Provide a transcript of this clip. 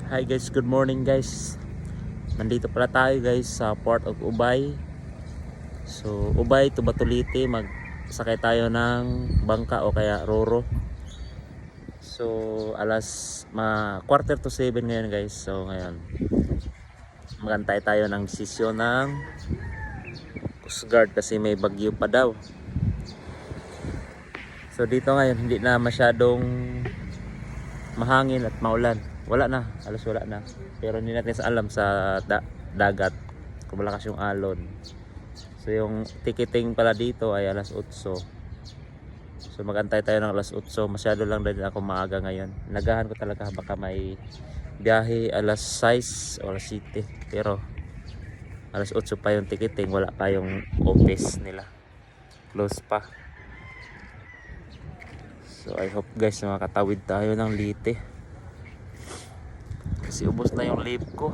Hi guys, good morning guys. Nandito pala tayo guys sa Port of Ubay. So Ubay to Batulite, magsakay tayo ng bangka o kaya roro. So quarter to 7 ngayon guys. So ngayon magantay tayo ng desisyon ng Coast Guard kasi may bagyo pa daw. So dito ngayon hindi na masyadong mahangin at maulan. Wala na, halos wala na. Pero hindi natin alam sa dagat kung malakas yung alon. So yung ticketing pala dito ay alas 8. So magantay tayo ng alas 8. Masyado lang din ako maaga ngayon. Nagahan ko talaga baka may biyahe alas 6 o alas 7. Pero alas 8 pa yung ticketing, wala pa yung office nila. Close pa. So I hope guys na makatawid tayo ng Leyte. Kasi ubos na yung leave ko.